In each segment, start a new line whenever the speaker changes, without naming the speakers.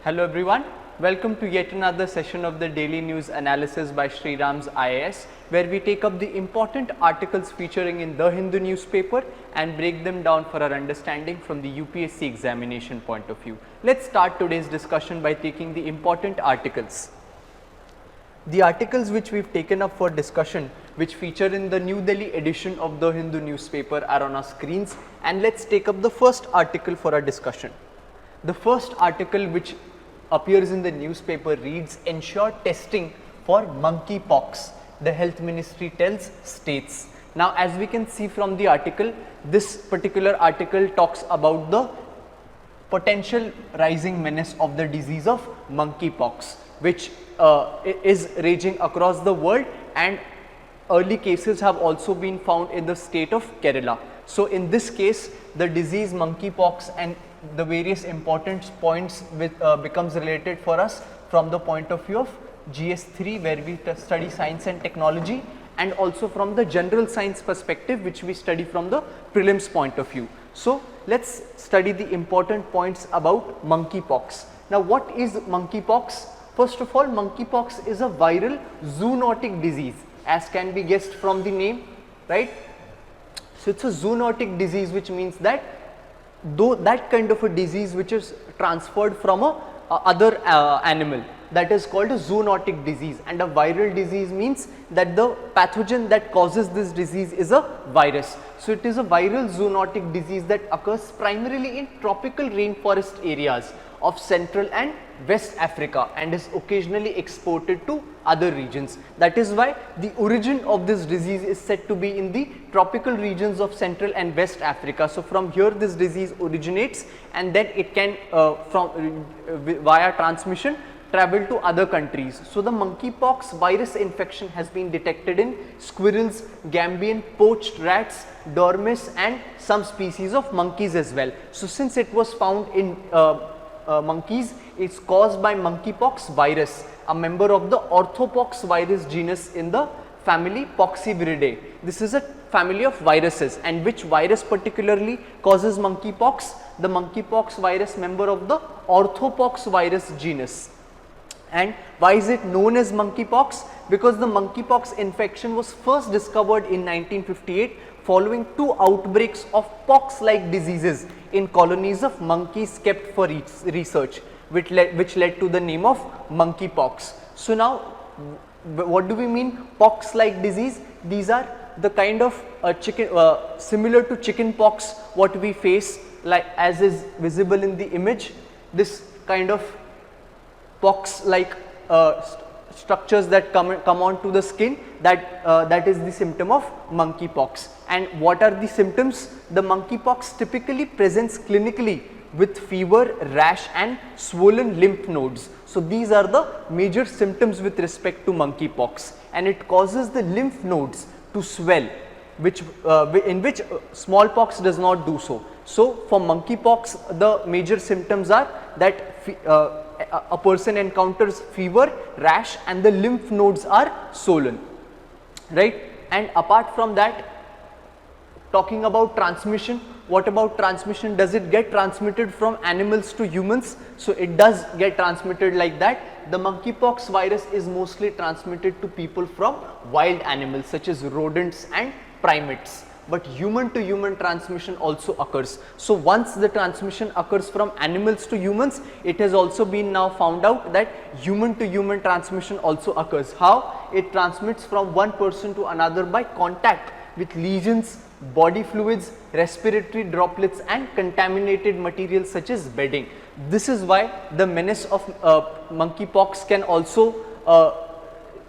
Hello everyone, welcome to yet another session of the daily news analysis by SRIRAM'S IAS, where we take up the important articles featuring in the Hindu newspaper and break them down for our understanding from the UPSC examination point of view. Let's start today's discussion by taking the important articles. The articles which we've taken up for discussion, which feature in the New Delhi edition of the Hindu newspaper, are on our screens, and let's take up the first article for our discussion. The first article which appears in the newspaper reads, "Ensure testing for monkeypox, the health ministry tells states." Now, as we can see from the article, this particular article talks about the potential rising menace of the disease of monkeypox, which is raging across the world, and early cases have also been found in the state of Kerala. So, in this case, the disease monkeypox and the various important points with, becomes related for us from the point of view of GS3, where we study science and technology, and also from the general science perspective, which we study from the prelims point of view. So, let's study the important points about monkeypox. Now, what is monkeypox? First of all, monkeypox is a viral zoonotic disease, as can be guessed from the name, right? So, it is a zoonotic disease, which means that though that kind of a disease which is transferred from a other animal, that is called a zoonotic disease, and a viral disease means that the pathogen that causes this disease is a virus. So, it is a viral zoonotic disease that occurs primarily in tropical rainforest areas of Central and West Africa and is occasionally exported to other regions. That is why the origin of this disease is said to be in the tropical regions of Central and West Africa. So, from here this disease originates, and then it can via transmission travel to other countries. So, the monkeypox virus infection has been detected in squirrels, Gambian poached rats, dormice, and some species of monkeys as well. So, since it was found in monkeys, it is caused by monkeypox virus, a member of the orthopox virus genus in the family Poxiviridae. This is a family of viruses, and which virus particularly causes monkeypox? The monkeypox virus member of the orthopox virus genus. And why is it known as monkeypox? Because the monkeypox infection was first discovered in 1958 following 2 outbreaks of pox-like diseases in colonies of monkeys kept for research, which led to the name of monkeypox. So, now what do we mean pox-like disease? These are the kind of similar to chicken pox what we face, like as is visible in the image. This kind of pox like structures that come onto the skin, that is the symptom of monkeypox. And what are the symptoms? The monkeypox typically presents clinically with fever, rash, and swollen lymph nodes. So, these are the major symptoms with respect to monkeypox, and it causes the lymph nodes to swell, in which smallpox does not do so. So, for monkeypox, the major symptoms are that a person encounters fever, rash, and the lymph nodes are swollen, right? And apart from that, talking about transmission, what about transmission? Does it get transmitted from animals to humans? So, it does get transmitted like that. The monkeypox virus is mostly transmitted to people from wild animals such as rodents and primates, but human to human transmission also occurs. So, once the transmission occurs from animals to humans, it has also been now found out that human to human transmission also occurs. How? It transmits from one person to another by contact with lesions, body fluids, respiratory droplets, and contaminated materials such as bedding. This is why the menace of monkeypox can also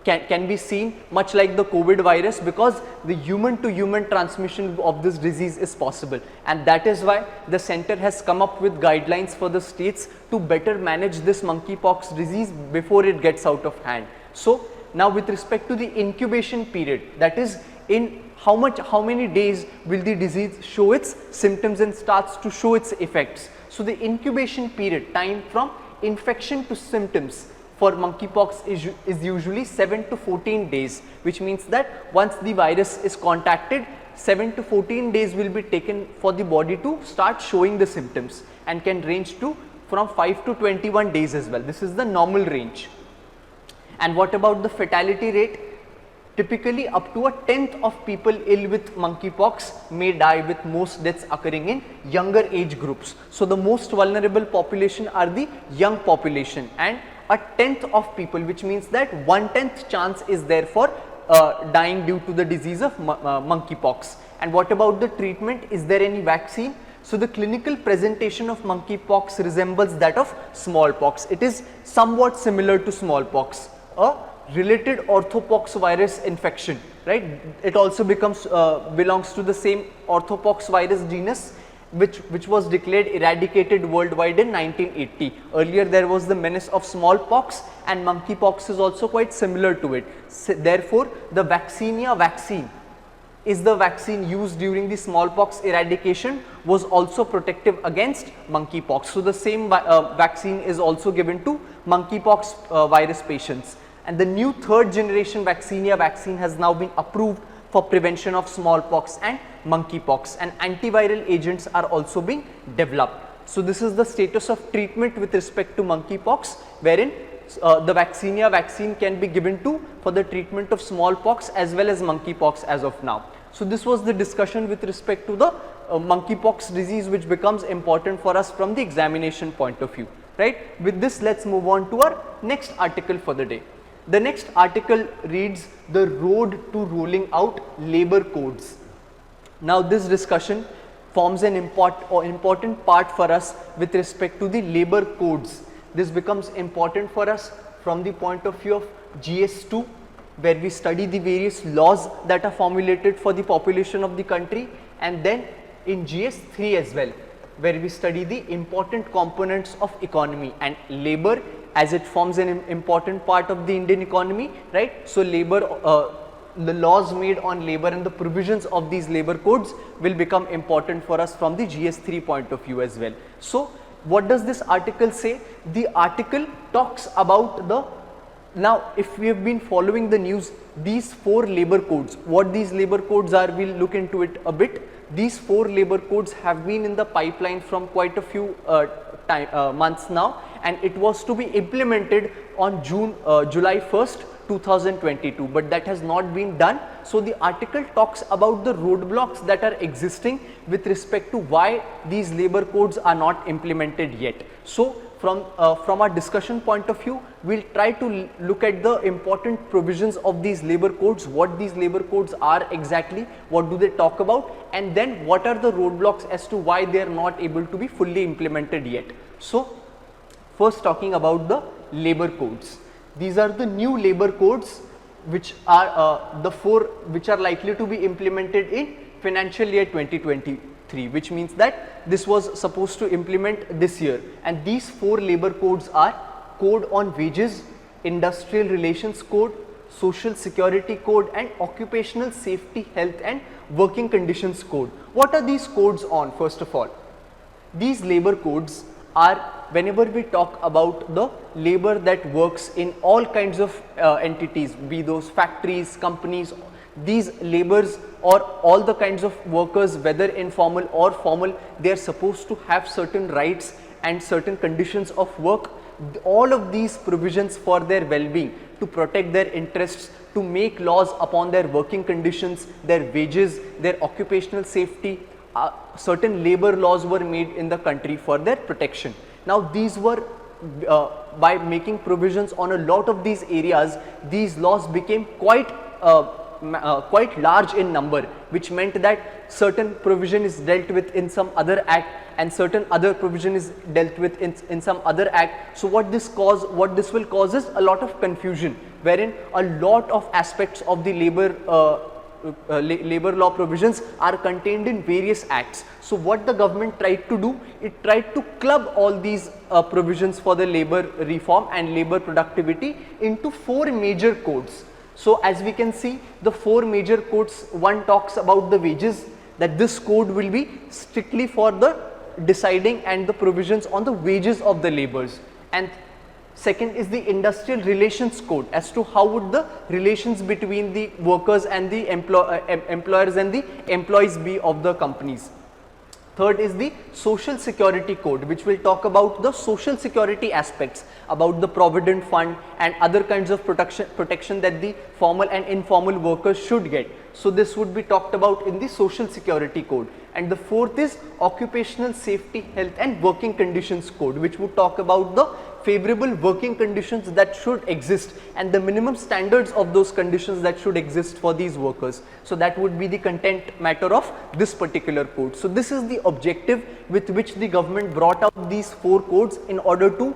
can be seen much like the COVID virus, because the human to human transmission of this disease is possible, and that is why the center has come up with guidelines for the states to better manage this monkeypox disease before it gets out of hand. So, now with respect to the incubation period, that is in how many days will the disease show its symptoms and starts to show its effects. So, the incubation period, time from infection to symptoms for monkeypox is usually 7 to 14 days, which means that once the virus is contacted, 7 to 14 days will be taken for the body to start showing the symptoms, and can range to from 5 to 21 days as well. This is the normal range. And what about the fatality rate? Typically up to a tenth of people ill with monkeypox may die, with most deaths occurring in younger age groups. So the most vulnerable population are the young population, and a tenth of people, which means that 1/10 chance is there for dying due to the disease of monkeypox. And what about the treatment? Is there any vaccine? So the clinical presentation of monkeypox resembles that of smallpox. It is somewhat similar to smallpox, a related orthopox virus infection, right? It also belongs to the same orthopox virus genus, which was declared eradicated worldwide in 1980. Earlier there was the menace of smallpox, and monkeypox is also quite similar to it. Therefore, the vaccinia vaccine is the vaccine used during the smallpox eradication, was also protective against monkeypox. So the same vaccine is also given to monkeypox virus patients. And the new third generation vaccinia vaccine has now been approved for prevention of smallpox and monkeypox, and antiviral agents are also being developed. So this is the status of treatment with respect to monkeypox, wherein the vaccinia vaccine can be given for the treatment of smallpox as well as monkeypox as of now. So this was the discussion with respect to the monkeypox disease, which becomes important for us from the examination point of view, right? With this, let's move on to our next article for the day. The next article reads, "The Road to Rolling Out Labor Codes." Now this discussion forms an important part for us with respect to the labor codes. This becomes important for us from the point of view of GS2, where we study the various laws that are formulated for the population of the country, and then in GS3 as well, where we study the important components of economy and labor, as it forms an important part of the Indian economy, right? So labor, the laws made on labor and the provisions of these labor codes will become important for us from the GS3 point of view as well. So what does this article say? The article talks about now if we have been following the news, these 4 labor codes, what these labor codes are, we'll look into it a bit. These 4 labor codes have been in the pipeline from quite a few months now, and it was to be implemented on July 1st, 2022, but that has not been done. So the article talks about the roadblocks that are existing with respect to why these labor codes are not implemented yet. So from our discussion point of view, we'll try to look at the important provisions of these labor codes, what these labor codes are exactly, what do they talk about, and then what are the roadblocks as to why they are not able to be fully implemented yet. So first, talking about the labor codes. These are the new labor codes which are the 4 which are likely to be implemented in financial year 2023, which means that this was supposed to implement this year. And these 4 labor codes are Code on Wages, Industrial Relations Code, Social Security Code, and Occupational Safety, Health and Working Conditions Code. What are these codes on? First of all, these labor codes are, whenever we talk about the labor that works in all kinds of entities, be those factories, companies, these laborers or all the kinds of workers, whether informal or formal, they are supposed to have certain rights and certain conditions of work. All of these provisions for their well-being, to protect their interests, to make laws upon their working conditions, their wages, their occupational safety, certain labor laws were made in the country for their protection. Now these were, by making provisions on a lot of these areas, these laws became quite large in number, which meant that certain provision is dealt with in some other act and certain other provision is dealt with in some other act. So what this will cause is a lot of confusion, wherein a lot of aspects of the labor law provisions are contained in various acts. So what the government tried to do, it tried to club all these provisions for the labor reform and labor productivity into 4 major codes. So as we can see, the 4 major codes, one talks about the wages, that this code will be strictly for the deciding and the provisions on the wages of the laborers. And second is the Industrial Relations Code, as to how would the relations between the workers and the employers and the employees be of the companies. Third is the Social Security Code, which will talk about the social security aspects, about the Provident Fund and other kinds of protection that the formal and informal workers should get. So this would be talked about in the Social Security Code. And the fourth is Occupational Safety, Health and Working Conditions Code, which would talk about the favorable working conditions that should exist and the minimum standards of those conditions that should exist for these workers. So that would be the content matter of this particular code. So this is the objective with which the government brought out these 4 codes in order to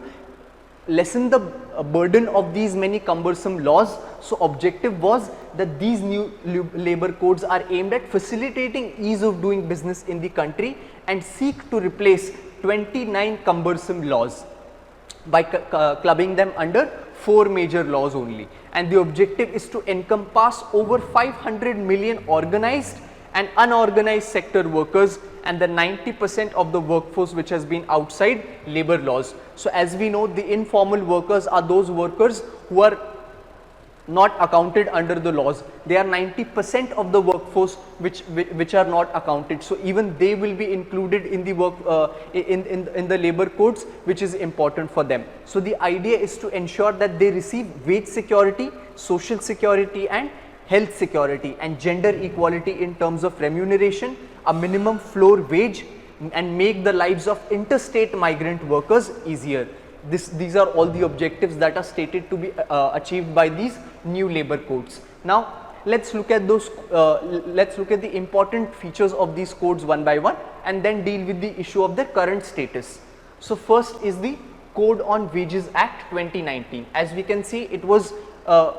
lessen the burden of these many cumbersome laws. So objective was that these new labor codes are aimed at facilitating ease of doing business in the country and seek to replace 29 cumbersome laws by clubbing them under 4 major laws only. And the objective is to encompass over 500 million organized and unorganized sector workers and the 90% of the workforce which has been outside labor laws. So as we know, the informal workers are those workers who are not accounted under the laws. They are 90% of the workforce which are not accounted. So even they will be included in the work in the labor codes, which is important for them. So the idea is to ensure that they receive wage security, social security and health security and gender equality in terms of remuneration, a minimum floor wage and make the lives of interstate migrant workers easier. These are all the objectives that are stated to be achieved by these new labor codes. Now let's look at those let's look at the important features of these codes one by one and then deal with the issue of their current status. So first is the Code on Wages Act 2019. As we can see, it was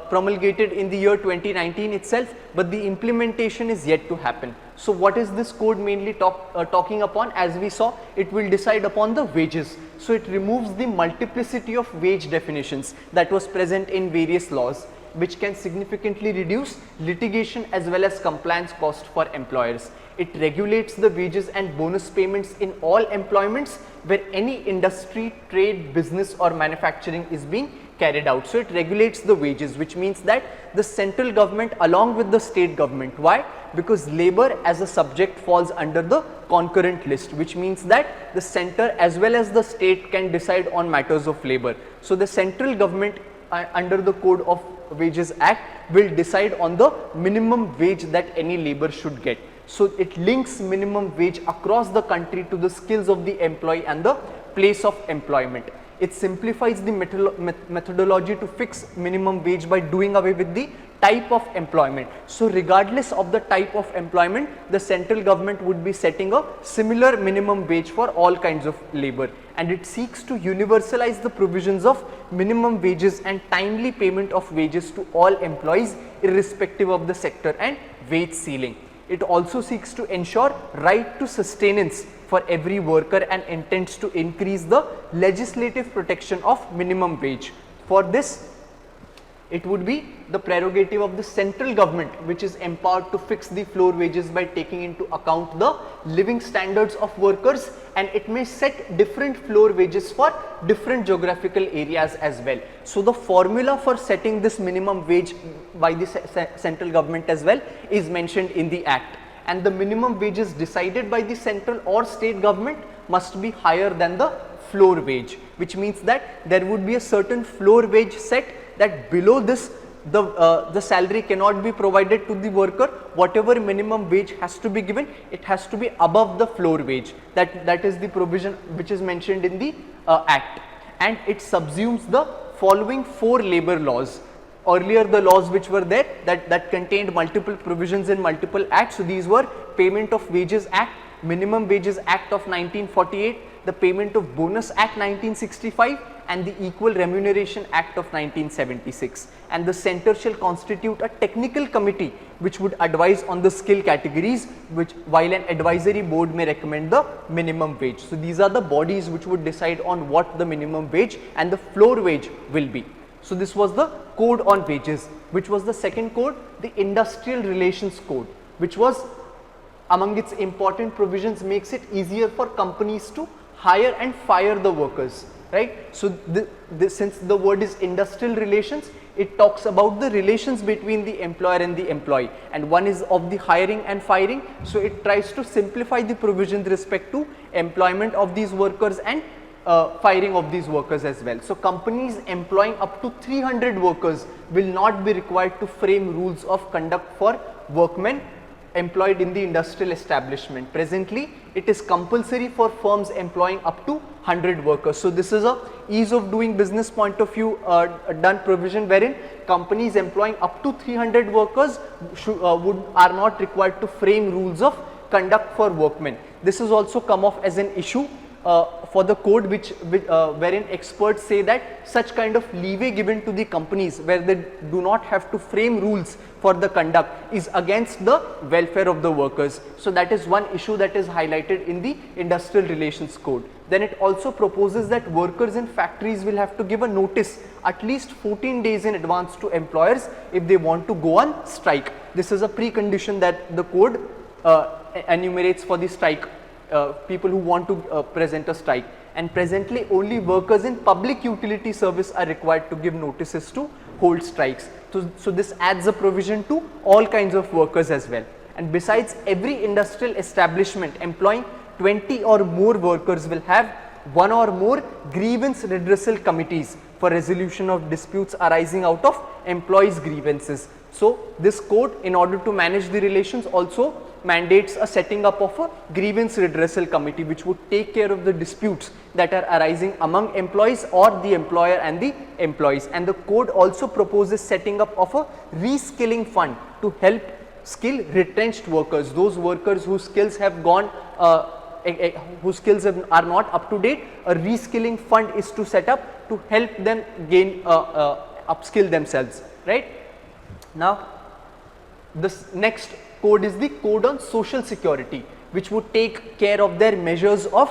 promulgated in the year 2019 itself, but the implementation is yet to happen. So what is this code mainly talking upon? As we saw, it will decide upon the wages. So it removes the multiplicity of wage definitions that was present in various laws, which can significantly reduce litigation as well as compliance cost for employers. It regulates the wages and bonus payments in all employments where any industry, trade, business or manufacturing is being carried out. So it regulates the wages, which means that the central government along with the state government. Why? Because labor as a subject falls under the concurrent list, which means that the center as well as the state can decide on matters of labor. So the central government under the Code of Wages Act will decide on the minimum wage that any labor should get. So it links minimum wage across the country to the skills of the employee and the place of employment. It simplifies the methodology to fix minimum wage by doing away with the type of employment. So regardless of the type of employment, the central government would be setting a similar minimum wage for all kinds of labor, and it seeks to universalize the provisions of minimum wages and timely payment of wages to all employees irrespective of the sector and wage ceiling. It also seeks to ensure right to sustenance for every worker and intends to increase the legislative protection of minimum wage. For this, it would be the prerogative of the central government, which is empowered to fix the floor wages by taking into account the living standards of workers, and it may set different floor wages for different geographical areas as well. So the formula for setting this minimum wage by the central government as well is mentioned in the Act, and the minimum wages decided by the central or state government must be higher than the floor wage, which means that there would be a certain floor wage set that below this the salary cannot be provided to the worker. Whatever minimum wage has to be given, it has to be above the floor wage. That is the provision which is mentioned in the Act, and it subsumes the following 4 labor laws. Earlier the laws which were there that contained multiple provisions in multiple acts. So these were Payment of Wages Act, Minimum Wages Act of 1948, the Payment of Bonus Act 1965 and the Equal Remuneration Act of 1976, and the center shall constitute a technical committee which would advise on the skill categories, while an advisory board may recommend the minimum wage. So these are the bodies which would decide on what the minimum wage and the floor wage will be. So this was the Code on Wages. Which was the second code? The Industrial Relations Code, which was among its important provisions makes it easier for companies to hire and fire the workers, right? So since the word is industrial relations, it talks about the relations between the employer and the employee, and one is of the hiring and firing. So it tries to simplify the provision with respect to employment of these workers and firing of these workers as well. So companies employing up to 300 workers will not be required to frame rules of conduct for workmen employed in the industrial establishment. Presently, it is compulsory for firms employing up to 100 workers. So this is a ease of doing business point of view done provision, wherein companies employing up to 300 workers are not required to frame rules of conduct for workmen. This has also come off as an issue for the code, wherein experts say that such kind of leeway given to the companies where they do not have to frame rules for the conduct is against the welfare of the workers. So that is one issue that is highlighted in the industrial relations code. Then it also proposes that workers in factories will have to give a notice at least 14 days in advance to employers if they want to go on strike. This is a precondition that the code enumerates for the strike, people who want to present a strike. And presently only workers in public utility service are required to give notices to hold strikes. So this adds a provision to all kinds of workers as well. And besides, every industrial establishment employing 20 or more workers will have one or more grievance redressal committees for resolution of disputes arising out of employees' grievances. So this code, in order to manage the relations, also mandates a setting up of a grievance redressal committee which would take care of the disputes that are arising among employees or the employer and the employees. And the code also proposes setting up of a reskilling fund to help skill retrenched workers, those workers whose skills have gone are not up to date. A reskilling fund is to set up to help them gain upskill themselves, right? Now this next code is the code on social security, which would take care of their measures of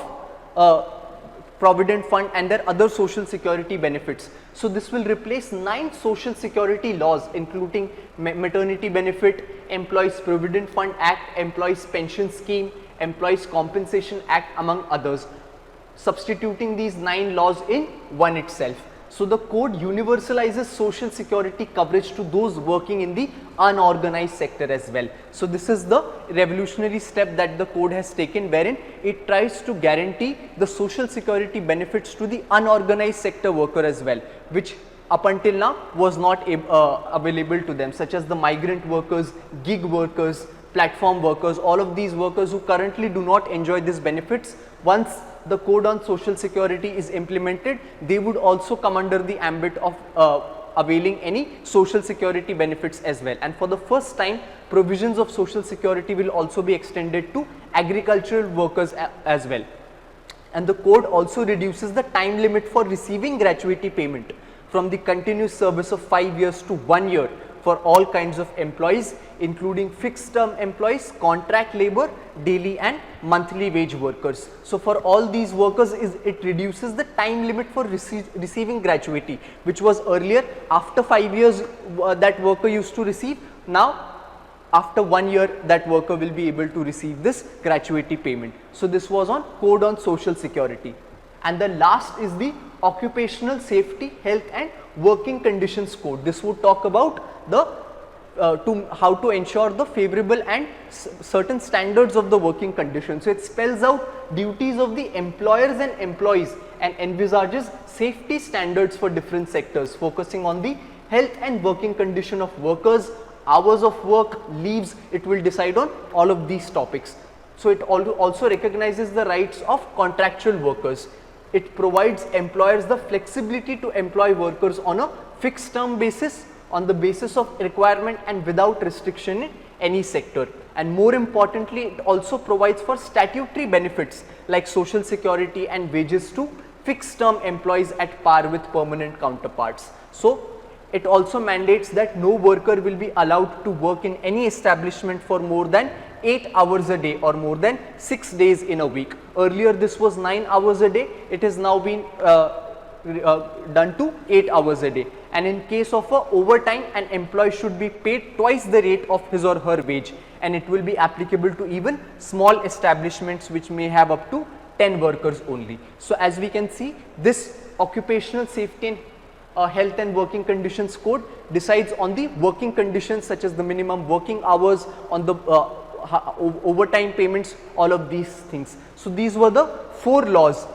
provident fund and their other social security benefits. So this will replace 9 social security laws, including maternity benefit, Employees Provident Fund Act, Employees Pension Scheme, Employees Compensation Act, among others, substituting these 9 laws in one itself. So the code universalizes social security coverage to those working in the unorganized sector as well. So this is the revolutionary step that the code has taken, wherein it tries to guarantee the social security benefits to the unorganized sector worker as well, which up until now was not available to them, such as the migrant workers, gig workers, platform workers, all of these workers who currently do not enjoy these benefits. Once the code on social security is implemented, they would also come under the ambit of availing any social security benefits as well. And for the first time, provisions of social security will also be extended to agricultural workers as well. And the code also reduces the time limit for receiving gratuity payment from the continuous service of 5 years to 1 year for all kinds of employees, including fixed term employees, contract labor, daily and monthly wage workers. So for all these workers, it reduces the time limit for receiving gratuity, which was earlier after 5 years that worker used to receive. Now after 1 year that worker will be able to receive this gratuity payment. So this was on code on social security. And the last is the occupational safety, health and working conditions code. This would talk about the how to ensure the favorable and certain standards of the working conditions. So it spells out duties of the employers and employees and envisages safety standards for different sectors, focusing on the health and working condition of workers, hours of work, leaves. It will decide on all of these topics. So it also recognizes the rights of contractual workers. It provides employers the flexibility to employ workers on a fixed term basis, on the basis of requirement and without restriction in any sector. And more importantly, it also provides for statutory benefits like social security and wages to fixed term employees at par with permanent counterparts. So it also mandates that no worker will be allowed to work in any establishment for more than 8 hours a day or more than 6 days in a week. Earlier this was 9 hours a day, it has now been done to 8 hours a day. And in case of overtime, an employee should be paid twice the rate of his or her wage, and it will be applicable to even small establishments which may have up to 10 workers only. So as we can see, this occupational safety and Health and Working Conditions Code decides on the working conditions such as the minimum working hours, on the overtime payments, all of these things. So these were the 4 laws.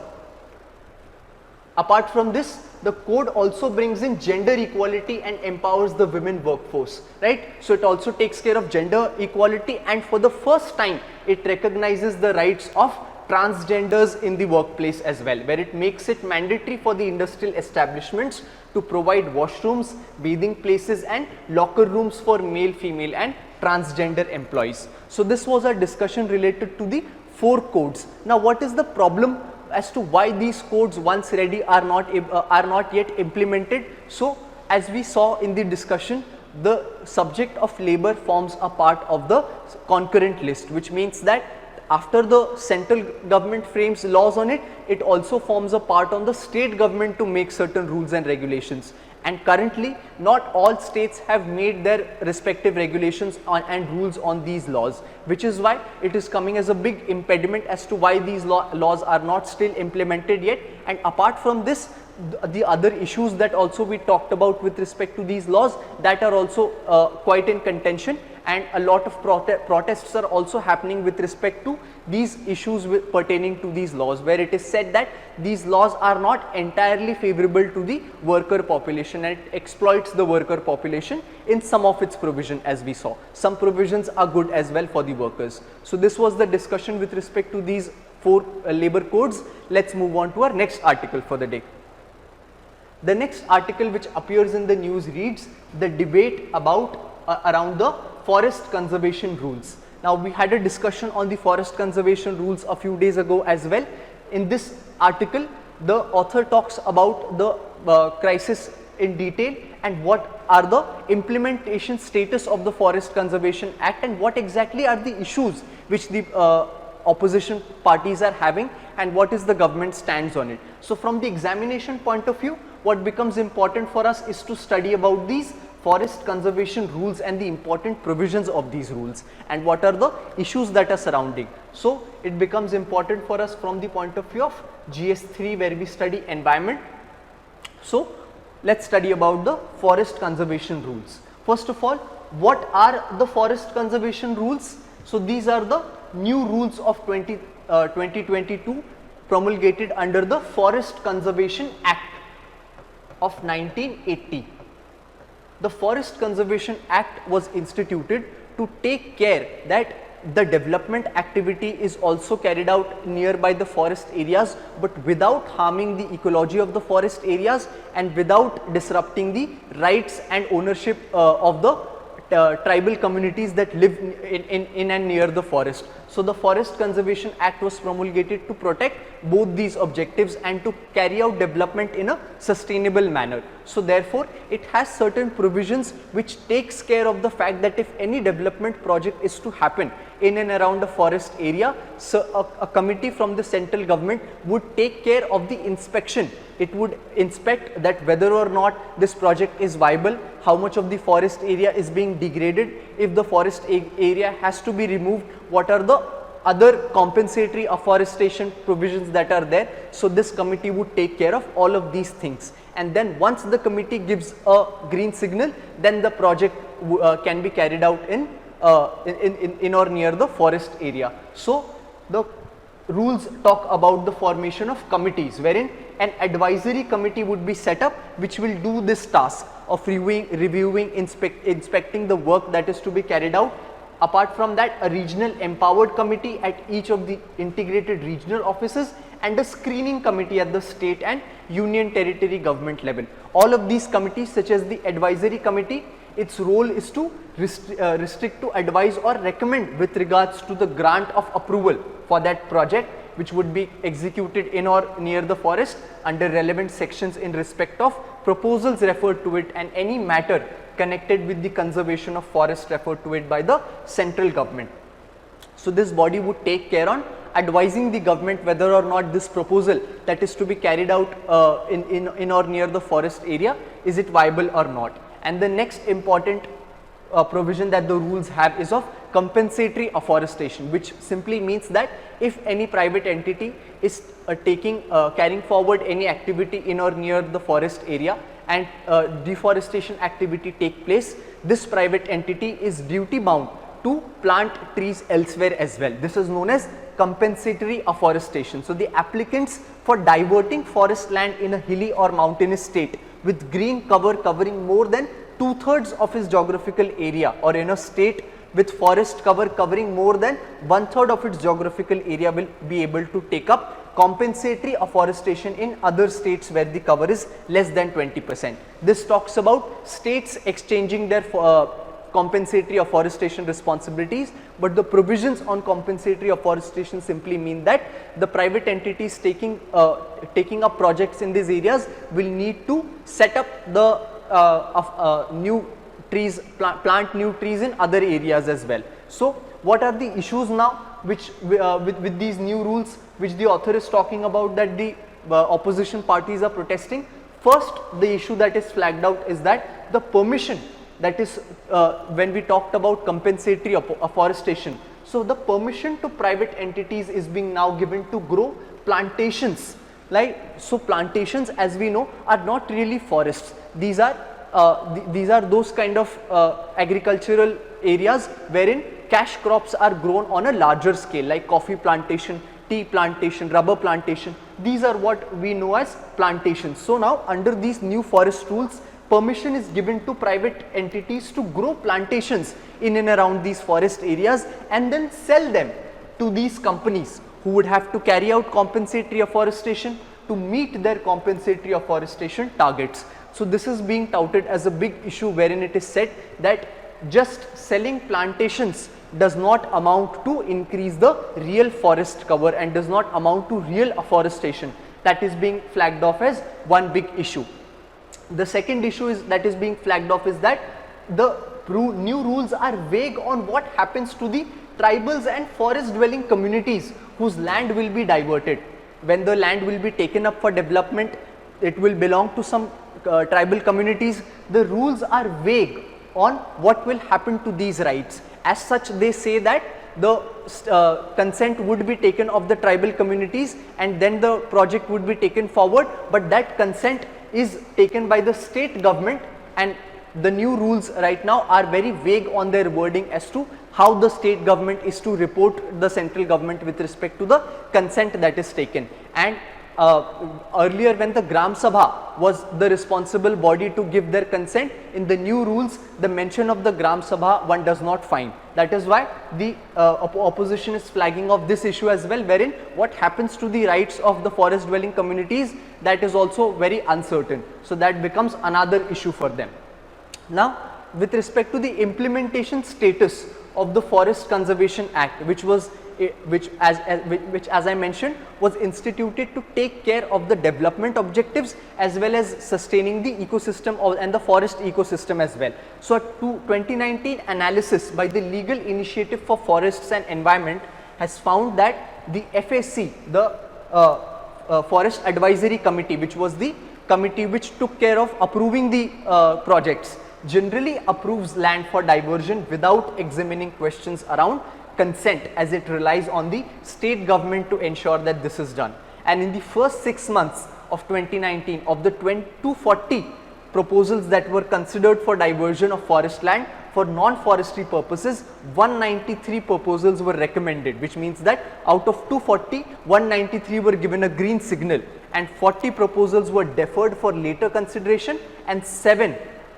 Apart from this, the code also brings in gender equality and empowers the women workforce, right? So it also takes care of gender equality, and for the first time it recognizes the rights of transgenders in the workplace as well, where it makes it mandatory for the industrial establishments to provide washrooms, bathing places and locker rooms for male, female and transgender employees. So this was our discussion related to the 4 codes. Now what is the problem as to why these codes once ready are not yet implemented? So as we saw in the discussion, the subject of labor forms a part of the concurrent list, which means that after the central government frames laws on it, it also forms a part on the state government to make certain rules and regulations. And currently not all states have made their respective regulations and rules on these laws, which is why it is coming as a big impediment as to why these laws are not still implemented yet. And apart from this, the other issues that also we talked about with respect to these laws, that are also quite in contention, and a lot of protests are also happening with respect to these issues pertaining to these laws, where it is said that these laws are not entirely favorable to the worker population and it exploits the worker population in some of its provision. As we saw, some provisions are good as well for the workers. So this was the discussion with respect to these 4 labor codes. Let's move on to our next article for the day. The next article which appears in the news reads, the debate about around the forest conservation rules. Now we had a discussion on the forest conservation rules a few days ago as well. In this article, the author talks about the crisis in detail and what are the implementation status of the Forest Conservation Act and what exactly are the issues which the opposition parties are having and what is the government stands on it. So from the examination point of view, what becomes important for us is to study about these forest conservation rules and the important provisions of these rules and what are the issues that are surrounding. So it becomes important for us from the point of view of GS3, where we study environment. So let's study about the forest conservation rules. First of all, what are the forest conservation rules? So these are the new rules of 2022 promulgated under the Forest Conservation Act of 1980. The Forest Conservation Act was instituted to take care that the development activity is also carried out nearby the forest areas, but without harming the ecology of the forest areas and without disrupting the rights and ownership of the tribal communities that live in and near the forest. So the Forest Conservation Act was promulgated to protect both these objectives and to carry out development in a sustainable manner. So therefore it has certain provisions which takes care of the fact that if any development project is to happen in and around a forest area, so a committee from the central government would take care of the inspection. It would inspect that whether or not this project is viable, how much of the forest area is being degraded, if the forest area has to be removed, what are the other compensatory afforestation provisions that are there. So this committee would take care of all of these things, and then once the committee gives a green signal, then the project can be carried out in or near the forest area. So the rules talk about the formation of committees, wherein an advisory committee would be set up which will do this task of reviewing, inspecting the work that is to be carried out. Apart from that, a regional empowered committee at each of the integrated regional offices and a screening committee at the state and union territory government level. All of these committees, such as the advisory committee, its role is to restrict to advise or recommend with regards to the grant of approval for that project which would be executed in or near the forest under relevant sections in respect of proposals referred to it and any matter connected with the conservation of forest referred to it by the central government. So this body would take care on advising the government whether or not this proposal that is to be carried out in or near the forest area, is it viable or not. And the next important provision that the rules have is of compensatory afforestation, which simply means that if any private entity is carrying forward any activity in or near the forest area and deforestation activity take place, this private entity is duty bound to plant trees elsewhere as well. This is known as compensatory afforestation. So, the applicants for diverting forest land in a hilly or mountainous state with green cover covering more than 2/3 of its geographical area, or in a state with forest cover covering more than 1/3 of its geographical area, will be able to take up compensatory afforestation in other states where the cover is less than 20%. This talks about states exchanging their compensatory afforestation responsibilities, but the provisions on compensatory afforestation simply mean that the private entities taking up projects in these areas will need to set up the new trees, plant new trees in other areas as well. So, what are the issues now which with these new rules which the author is talking about that the opposition parties are protesting? First, the issue that is flagged out is that the permission, that is when we talked about compensatory afforestation. So, the permission to private entities is being now given to grow plantations. Like, so plantations, as we know, are not really forests. These are those kind of agricultural areas wherein cash crops are grown on a larger scale, like coffee plantation, tea plantation, rubber plantation. These are what we know as plantations. So, now under these new forest rules, permission is given to private entities to grow plantations in and around these forest areas and then sell them to these companies who would have to carry out compensatory afforestation to meet their compensatory afforestation targets. So, this is being touted as a big issue wherein it is said that just selling plantations does not amount to increase the real forest cover and does not amount to real afforestation. That is being flagged off as one big issue. The second issue that is being flagged off is that the new rules are vague on what happens to the tribals and forest dwelling communities whose land will be diverted. When the land will be taken up for development, it will belong to some tribal communities. The rules are vague on what will happen to these rights. As such, they say that the consent would be taken of the tribal communities and then the project would be taken forward, but that consent is taken by the state government, and the new rules right now are very vague on their wording as to how the state government is to report the central government with respect to the consent that is taken. And earlier, when the Gram Sabha was the responsible body to give their consent, in the new rules the mention of the Gram Sabha one does not find. That is why the opposition is flagging of this issue as well, wherein what happens to the rights of the forest dwelling communities, that is also very uncertain. So, that becomes another issue for them. Now, with respect to the implementation status of the Forest Conservation Act, which as I mentioned was instituted to take care of the development objectives as well as sustaining the ecosystem and the forest ecosystem as well. So, a 2019 analysis by the Legal Initiative for Forests and Environment has found that the FAC, the Forest Advisory Committee, which was the committee which took care of approving the projects, generally approves land for diversion without examining questions around consent, as it relies on the state government to ensure that this is done. And in the first 6 months of 2019, of the 240 proposals that were considered for diversion of forest land for non-forestry purposes, 193 proposals were recommended, which means that out of 240, 193 were given a green signal and 40 proposals were deferred for later consideration and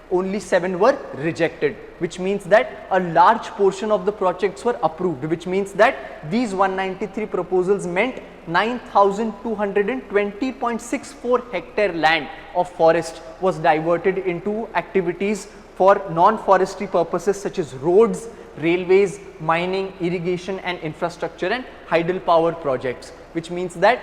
only 7 were rejected, which means that a large portion of the projects were approved, which means that these 193 proposals meant 9,220.64 hectare land of forest was diverted into activities for non-forestry purposes such as roads, railways, mining, irrigation and infrastructure and hydropower projects, which means that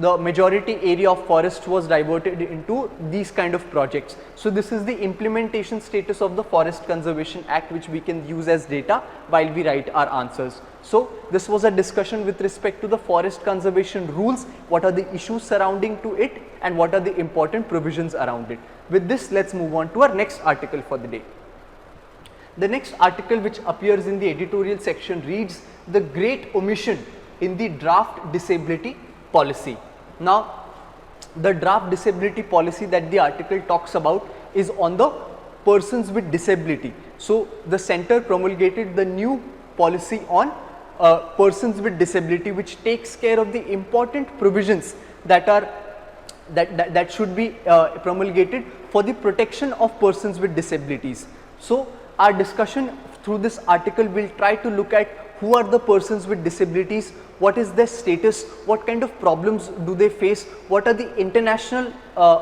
the majority area of forest was diverted into these kind of projects. So, this is the implementation status of the Forest Conservation Act, which we can use as data while we write our answers. So, this was a discussion with respect to the forest conservation rules, what are the issues surrounding to it and what are the important provisions around it. With this, let us move on to our next article for the day. The next article which appears in the editorial section reads, "The Great Omission in the Draft Disability Policy." Now, the draft disability policy that the article talks about is on the persons with disability. So the center promulgated the new policy on persons with disability, which takes care of the important provisions that are that should be promulgated for the protection of persons with disabilities. So our discussion through this article will try to look at who are the persons with disabilities, what is their status, what kind of problems do they face, what are the international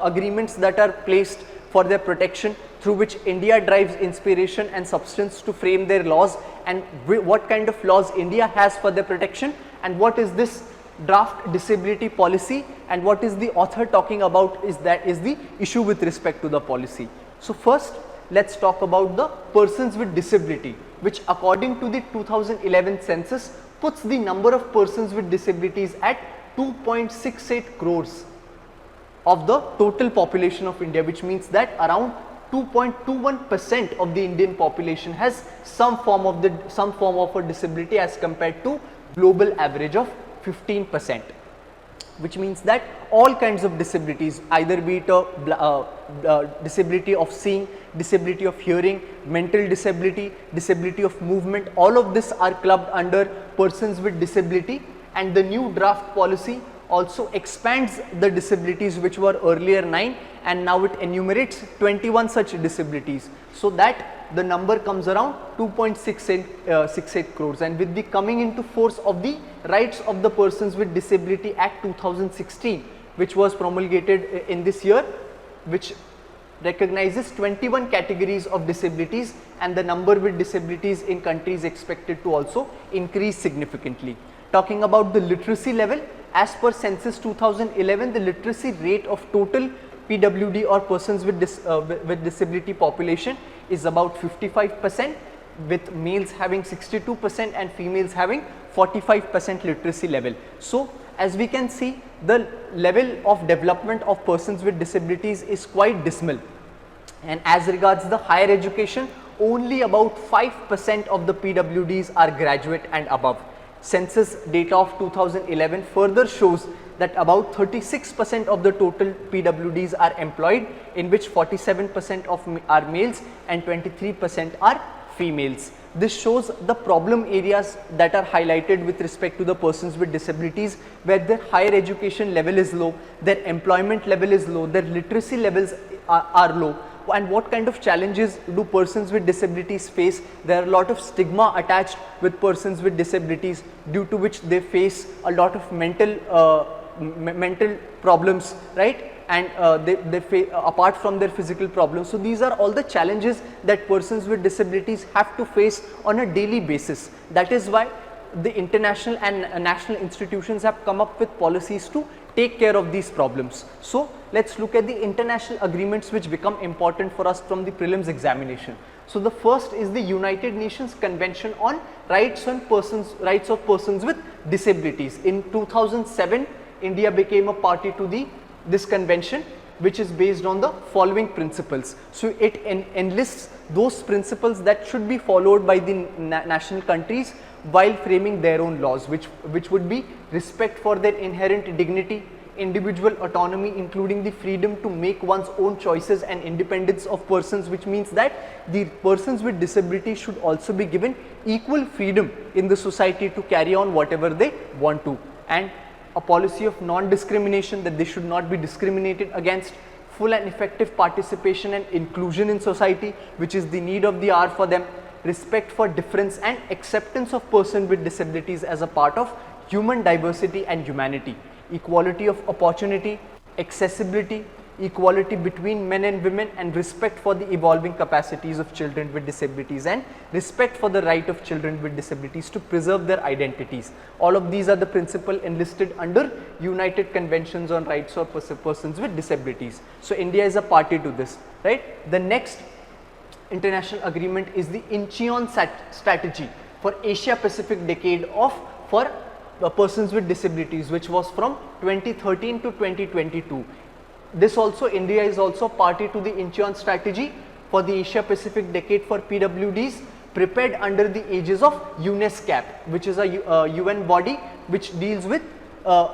agreements that are placed for their protection, through which India derives inspiration and substance to frame their laws, and what kind of laws India has for their protection, and what is this draft disability policy, and what is the author talking about is the issue with respect to the policy. So first let's talk about the persons with disability, which according to the 2011 census puts the number of persons with disabilities at 2.68 crores of the total population of India, which means that around 2.21% of the Indian population has some form of a disability as compared to global average of 15%, which means that all kinds of disabilities, either be it a disability of seeing, disability of hearing, mental disability, disability of movement, all of this are clubbed under persons with disability. And the new draft policy also expands the disabilities which were earlier 9, and now it enumerates 21 such disabilities, so that the number comes around 2.68 crores. And with the coming into force of the Rights of the Persons with Disability Act 2016, which was promulgated in this year, which recognizes 21 categories of disabilities, and the number with disabilities in country is expected to also increase significantly. Talking about the literacy level, as per census 2011, the literacy rate of total PWD or persons with disability population is about 55%, with males having 62% and females having 45% literacy level. So as we can see, the level of development of persons with disabilities is quite dismal, and as regards the higher education, only about 5% of the PWDs are graduate and above. Census data of 2011 further shows that about 36% of the total PWDs are employed, in which 47% are males and 23% are females. This shows the problem areas that are highlighted with respect to the persons with disabilities, where their higher education level is low, their employment level is low, their literacy levels are low. And what kind of challenges do persons with disabilities face? There are a lot of stigma attached with persons with disabilities, due to which they face a lot of mental problems, right? And they face, apart from their physical problems. So these are all the challenges that persons with disabilities have to face on a daily basis. That is why the international and national institutions have come up with policies to take care of these problems. So let's look at the international agreements which become important for us from the prelims examination. So the first is the United Nations Convention on Rights of Persons with Disabilities. In 2007, India became a party to this convention, which is based on the following principles. So it enlists those principles that should be followed by the national countries while framing their own laws, which would be respect for their inherent dignity, individual autonomy, including the freedom to make one's own choices, and independence of persons, which means that the persons with disability should also be given equal freedom in the society to carry on whatever they want to, and a policy of non-discrimination, that they should not be discriminated against, full and effective participation and inclusion in society, which is the need of the hour for them, respect for difference and acceptance of persons with disabilities as a part of human diversity and humanity, equality of opportunity, accessibility, equality between men and women, and respect for the evolving capacities of children with disabilities, and respect for the right of children with disabilities to preserve their identities. All of these are the principles enlisted under United Conventions on Rights of Persons with Disabilities. So India is a party to this, right? The next international agreement is the Incheon strategy for Asia Pacific decade for persons with disabilities, which was from 2013 to 2022. This also, India is also party to the Incheon strategy for the Asia Pacific decade for PWDs, prepared under the aegis of UNESCAP, which is a UN body which deals with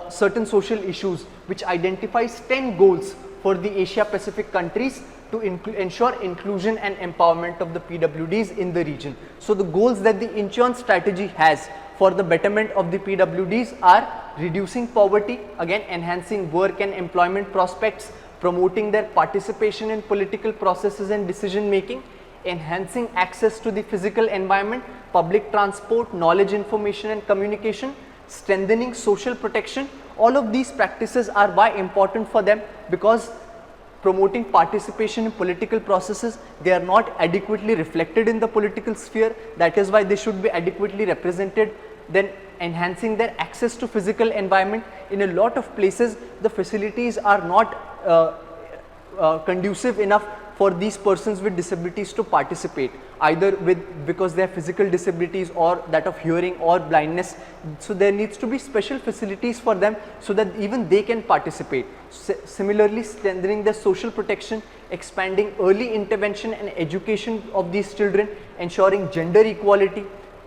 certain social issues, which identifies 10 goals for the Asia Pacific countries to ensure inclusion and empowerment of the PWDs in the region. So the goals that the Incheon strategy has for the betterment of the PWDs are reducing poverty, again enhancing work and employment prospects, promoting their participation in political processes and decision making, enhancing access to the physical environment, public transport, knowledge, information and communication, strengthening social protection. All of these practices are why important for them, because promoting participation in political processes, they are not adequately reflected in the political sphere, that is why they should be adequately represented. Then enhancing their access to physical environment. In a lot of places the facilities are not conducive enough for these persons with disabilities to participate, either because they have physical disabilities or that of hearing or blindness. So there needs to be special facilities for them so that even they can participate. Similarly, strengthening their social protection, expanding early intervention and education of these children, ensuring gender equality,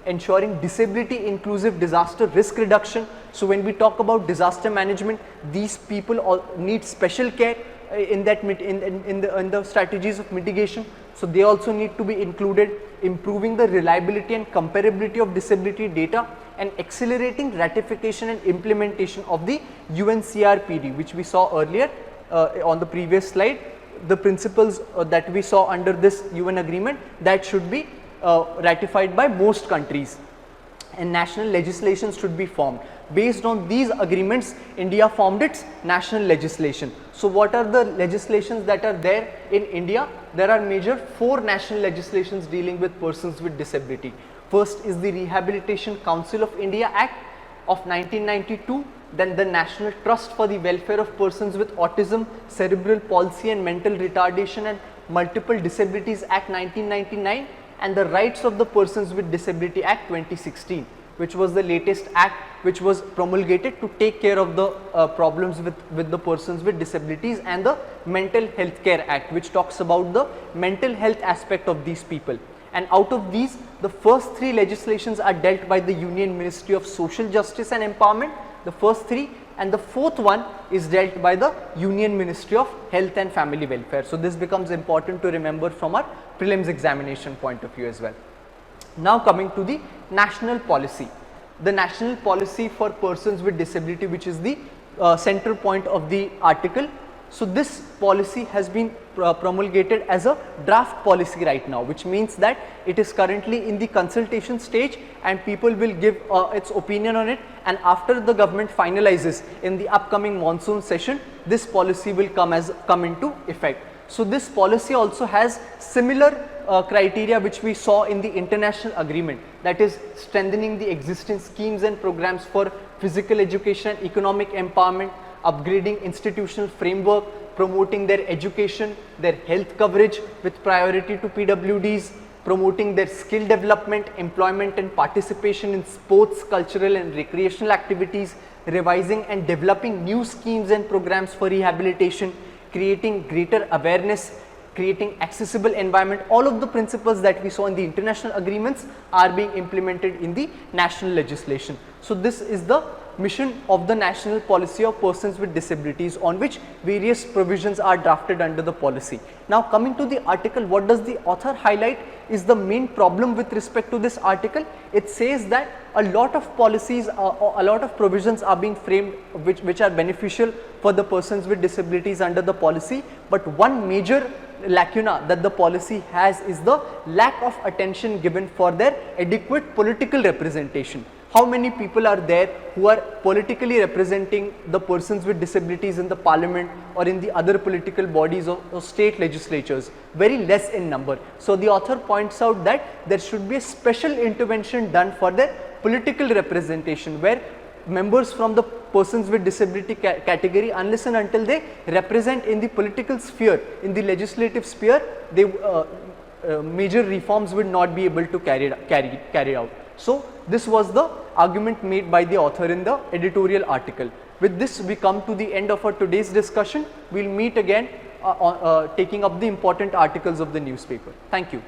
ensuring disability inclusive disaster risk reduction. So when we talk about disaster management, these people all need special care in the strategies of mitigation. So they also need to be included. Improving the reliability and comparability of disability data, and accelerating ratification and implementation of the UNCRPD, which we saw earlier on the previous slide. The principles that we saw under this UN agreement, that should be ratified by most countries, and national legislation should be formed. Based on these agreements, India formed its national legislation. So what are the legislations that are there in India? There are major 4 national legislations dealing with persons with disability. First is the Rehabilitation Council of India Act of 1992, then the National Trust for the Welfare of Persons with Autism, Cerebral Palsy and Mental Retardation and Multiple Disabilities Act 1999, and the Rights of the Persons with Disability Act 2016, which was the latest act which was promulgated to take care of the problems with the persons with disabilities, and the Mental Health Care Act, which talks about the mental health aspect of these people. And out of these, the first 3 legislations are dealt by the Union Ministry of Social Justice and Empowerment, the first 3, and the 4th one is dealt by the Union Ministry of Health and Family Welfare. So this becomes important to remember from our prelims examination point of view as well. Now coming to the national policy. The national policy for persons with disability, which is the center point of the article. So this policy has been promulgated as a draft policy right now, which means that it is currently in the consultation stage and people will give its opinion on it, and after the government finalizes in the upcoming monsoon session, this policy will come into effect. So this policy also has similar criteria which we saw in the international agreement, that is strengthening the existing schemes and programs for physical education and economic empowerment, upgrading institutional framework, promoting their education, their health coverage with priority to PWDs, promoting their skill development, employment and participation in sports, cultural and recreational activities, revising and developing new schemes and programs for rehabilitation, creating greater awareness, creating accessible environment. All of the principles that we saw in the international agreements are being implemented in the national legislation. So this is the mission of the national policy of persons with disabilities, on which various provisions are drafted under the policy. Now coming to the article, what does the author highlight is the main problem with respect to this article? It says that a lot of policies, a lot of provisions are being framed which are beneficial for the persons with disabilities under the policy, but one major lacuna that the policy has is the lack of attention given for their adequate political representation. How many people are there who are politically representing the persons with disabilities in the parliament or in the other political bodies or state legislatures? Very less in number. So the author points out that there should be a special intervention done for their political representation, where members from the persons with disability category, unless and until they represent in the political sphere, in the legislative sphere, they major reforms would not be able to carry out. So this was the argument made by the author in the editorial article. With this, we come to the end of our today's discussion. We will meet again taking up the important articles of the newspaper. Thank you.